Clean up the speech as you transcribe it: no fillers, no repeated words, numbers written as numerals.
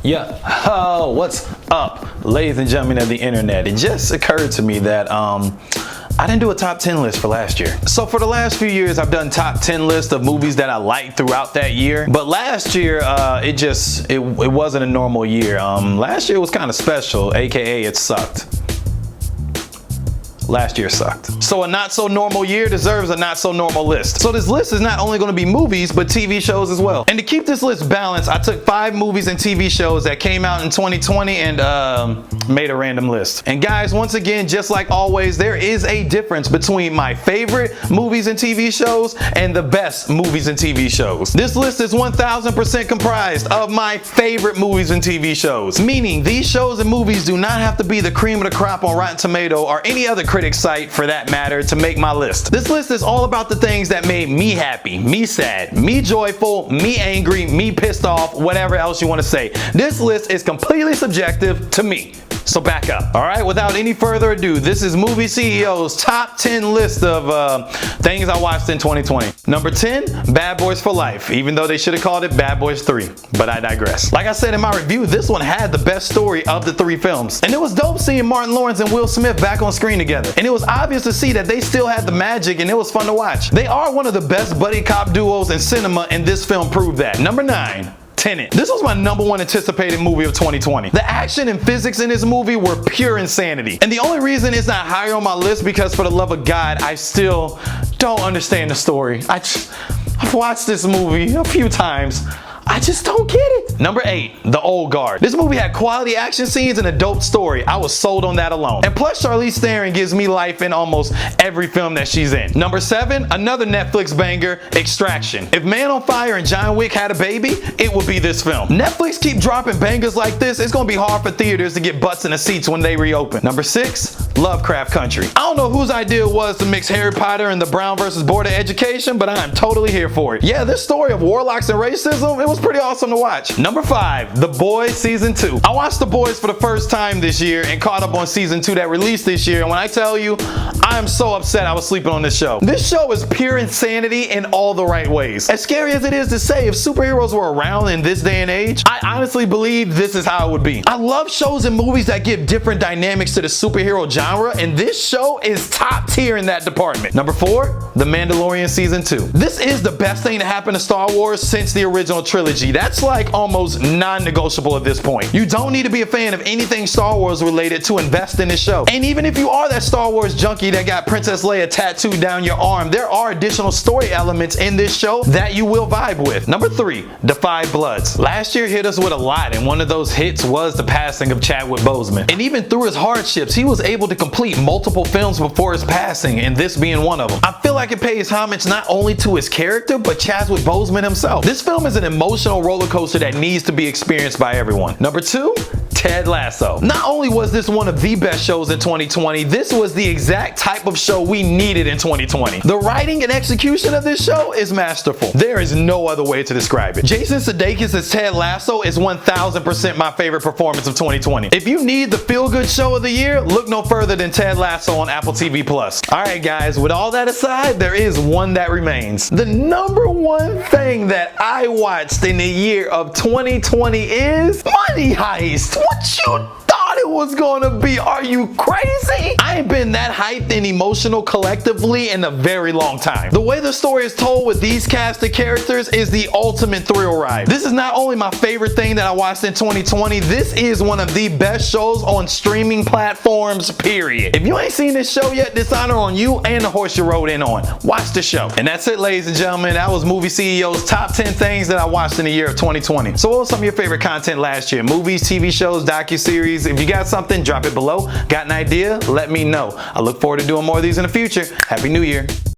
Yeah, oh, what's up, ladies and gentlemen of the internet? It just occurred to me that I didn't do a top 10 list for last year. So for the last few years, I've done top 10 lists of movies that I liked throughout that year. But last year, it wasn't a normal year. Last year was kind of special, aka it sucked. Last year sucked. So a not so normal year deserves a not so normal list. So this list is not only going to be movies, but TV shows as well. And to keep this list balanced, I took 5 movies and TV shows that came out in 2020 and made a random list. And guys, once again, just like always, there is a difference between my favorite movies and TV shows and the best movies and TV shows. This list is 1000% comprised of my favorite movies and TV shows, meaning these shows and movies do not have to be the cream of the crop on Rotten Tomato or any other critic site for that matter to make my list. This list is all about the things that made me happy, me sad, me joyful, me angry, me pissed off, whatever else you want to say. This list is completely subjective to me. So back up. All right, without any further ado, this is Movie CEO's top 10 list of things I watched in 2020. Number 10, Bad Boys for Life, even though they should have called it Bad Boys 3, but I digress. Like I said in my review, this one had the best story of the 3 films. And it was dope seeing Martin Lawrence and Will Smith back on screen together. And it was obvious to see that they still had the magic and it was fun to watch. They are one of the best buddy cop duos in cinema and this film proved that. Number 9. Tenet. This was my #1 anticipated movie of 2020. The action and physics in this movie were pure insanity. And the only reason it's not higher on my list because for the love of God, I still don't understand the story. I've watched this movie a few times. I just don't get it. Number 8, The Old Guard. This movie had quality action scenes and a dope story. I was sold on that alone. And plus Charlize Theron gives me life in almost every film that she's in. Number 7, another Netflix banger, Extraction. If Man on Fire and John Wick had a baby, it would be this film. Netflix keep dropping bangers like this. It's gonna be hard for theaters to get butts in the seats when they reopen. Number 6, Lovecraft Country. I don't know whose idea it was to mix Harry Potter and the Brown versus Board of Education, but I am totally here for it. Yeah, this story of warlocks and racism, it was pretty awesome to watch. Number 5, The Boys Season 2. I watched The Boys for the first time this year and caught up on Season 2 that released this year, and when I tell you, I am so upset I was sleeping on this show. This show is pure insanity in all the right ways. As scary as it is to say, if superheroes were around in this day and age, I honestly believe this is how it would be. I love shows and movies that give different dynamics to the superhero genre, and this show is top tier in that department. Number 4, The Mandalorian Season 2. This is the best thing to happen to Star Wars since the original trilogy. That's like almost non-negotiable at this point. You don't need to be a fan of anything Star Wars related to invest in this show. And even if you are that Star Wars junkie that got Princess Leia tattooed down your arm, there are additional story elements in this show that you will vibe with. Number 3, The Five Bloods. Last year hit us with a lot, and one of those hits was the passing of Chadwick Boseman. And even through his hardships, he was able to complete multiple films before his passing, and this being one of them. I feel like it pays homage not only to his character, but Chadwick Boseman himself. This film is an emotional roller coaster that needs to be experienced by everyone. Number 2, Ted Lasso. Not only was this one of the best shows in 2020, this was the exact type of show we needed in 2020. The writing and execution of this show is masterful. There is no other way to describe it. Jason Sudeikis as Ted Lasso is 1000% my favorite performance of 2020. If you need the feel-good show of the year, look no further than Ted Lasso on Apple TV+. Alright guys, with all that aside, there is one that remains. The #1 thing that I watched in the year of 2020 is Money Heist. What you thought it was gonna be? Are you crazy? I ain't been that hyped and emotional collectively in a very long time. The way the story is told with these cast of characters is the ultimate thrill ride. This is not only my favorite thing that I watched in 2020, this is one of the best shows on streaming platforms, period. If you ain't seen this show yet, dishonor on you and the horse you rode in on. Watch the show. And that's it, ladies and gentlemen. That was Movie CEO's top 10 things that I watched in the year of 2020. So what was some of your favorite content last year? Movies, TV shows, docuseries? If you got something, drop it below. Got an idea? Let me know. I look forward to doing more of these in the future. Happy New Year.